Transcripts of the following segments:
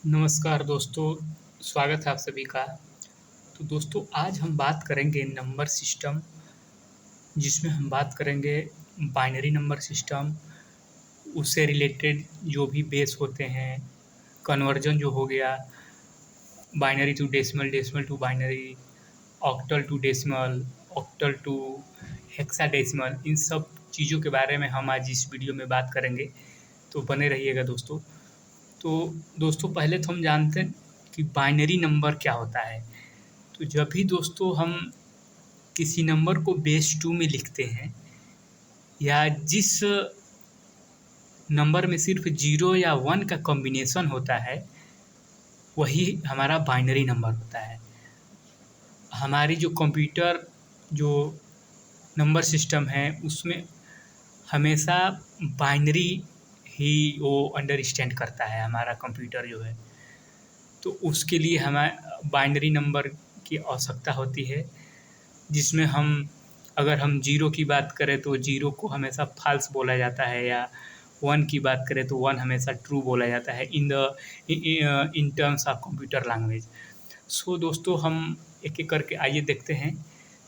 नमस्कार दोस्तों, स्वागत है आप सभी का। तो दोस्तों आज हम बात करेंगे नंबर सिस्टम, जिसमें हम बात करेंगे बाइनरी नंबर सिस्टम, उससे रिलेटेड जो भी बेस होते हैं, कन्वर्जन जो हो गया, binary to decimal, decimal to binary, octal to decimal, octal to hexadecimal, इन सब चीज़ों के बारे में हम आज इस वीडियो में बात करेंगे, तो बने रहिएगा दोस्तों। तो दोस्तों पहले तो हम जानते हैं कि बाइनरी नंबर क्या होता है। तो जब भी दोस्तों हम किसी नंबर को बेस 2 में लिखते हैं या जिस नंबर में सिर्फ 0 या 1 का कॉम्बिनेशन होता है, वही हमारा बाइनरी नंबर होता है। हमारी जो कंप्यूटर जो नंबर सिस्टम है उसमें हमेशा बाइनरी ही वो अंडरस्टैंड करता है हमारा कंप्यूटर जो है। तो उसके लिए हमें बाइनरी नंबर की आवश्यकता होती है, जिसमें अगर हम 0 की बात करें तो 0 को हमेशा फ़ाल्स बोला जाता है, या 1 की बात करें तो 1 हमेशा ट्रू बोला जाता है in terms of computer language. So दोस्तों हम एक-एक करके आइए देखते हैं।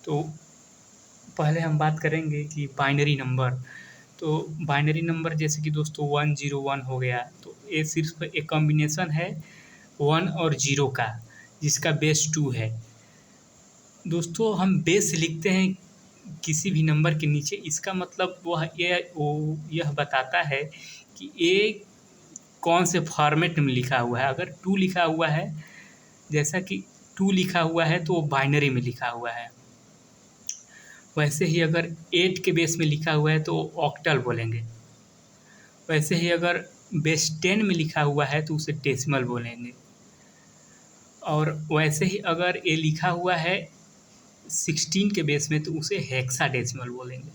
तो पहले हम बात करेंगे कि बाइनरी नंबर। तो बाइनरी नंबर जैसे कि दोस्तों 101 हो गया, तो ये सिर्फ एक कॉम्बिनेशन है 1 और 0 का, जिसका बेस 2 है। दोस्तों हम बेस लिखते हैं किसी भी नंबर के नीचे, इसका मतलब यह बताता है कि ये कौन से फॉर्मेट में लिखा हुआ है। अगर 2 लिखा हुआ है, जैसा कि 2 लिखा हुआ है तो वो बाइनरी में लिखा हुआ है। वैसे ही अगर 8 के बेस में लिखा हुआ है तो ऑक्टल बोलेंगे। वैसे ही अगर बेस 10 में लिखा हुआ है तो उसे डेसिमल बोलेंगे। और वैसे ही अगर ये लिखा हुआ है 16 के बेस में तो उसे हेक्साडेसिमल बोलेंगे।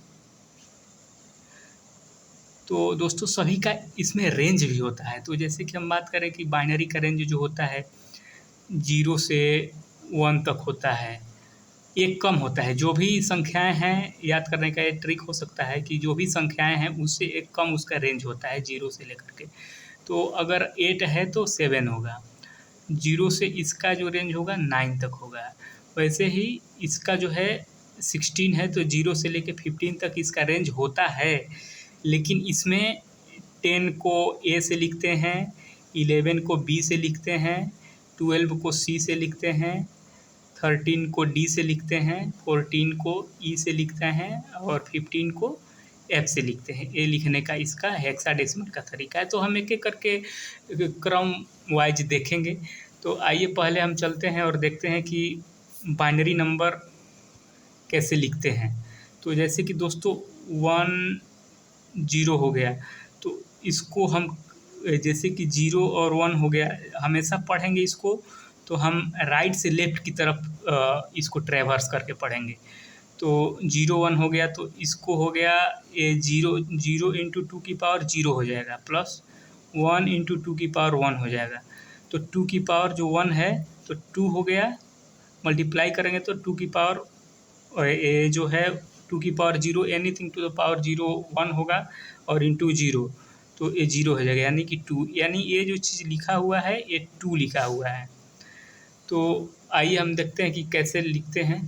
तो दोस्तों सभी का इसमें रेंज भी होता है। तो जैसे कि हम बात करें कि बाइनरी का रेंज जो होता है 0 से 1 तक होता है, एक कम होता है। जो भी संख्याएं हैं, याद करने का एक ट्रिक हो सकता है कि जो भी संख्याएं हैं उससे एक कम उसका रेंज होता है 0 से लेकर के। तो अगर 8 है तो 7 होगा, 0 से इसका जो रेंज होगा 9 तक होगा। वैसे ही इसका जो है 16 है तो 0 से लेके 15 तक इसका रेंज होता है, लेकिन इसमें 10 को ए से लिखते हैं, 11 को बी से लिखते हैं, 12 को सी से लिखते हैं, 13 को डी से लिखते हैं, 14 को ई से लिखते हैं और 15 को एफ से लिखते हैं। ए लिखने का इसका हेक्साडेसिमल का तरीका है। तो हम एक-एक करके क्रम वाइज देखेंगे। तो आइए पहले हम चलते हैं और देखते हैं कि बाइनरी नंबर कैसे लिखते हैं। तो जैसे कि दोस्तों 1 0 हो गया, तो इसको हम जैसे कि 0 और 1 हो गया, हमेशा पढ़ेंगे इसको तो हम राइट से लेफ्ट की तरफ इसको ट्रैवर्स करके पढ़ेंगे। तो 0 1 हो गया तो इसको हो गया ये 0 इंटू 2 की पावर 0 हो जाएगा, प्लस 1 इंटू 2 की पावर 1 हो जाएगा। तो 2 की पावर जो 1 है तो 2 हो गया, मल्टीप्लाई करेंगे तो 2 की पावर ये जो है 2 की power 0, anything to the power 0 1 होगा, और इंटू 0 तो ये 0 हो जाएगा, यानी कि 2, यानी ये जो चीज़ लिखा हुआ है ये 2 लिखा हुआ है। तो आइए हम देखते हैं कि कैसे लिखते हैं।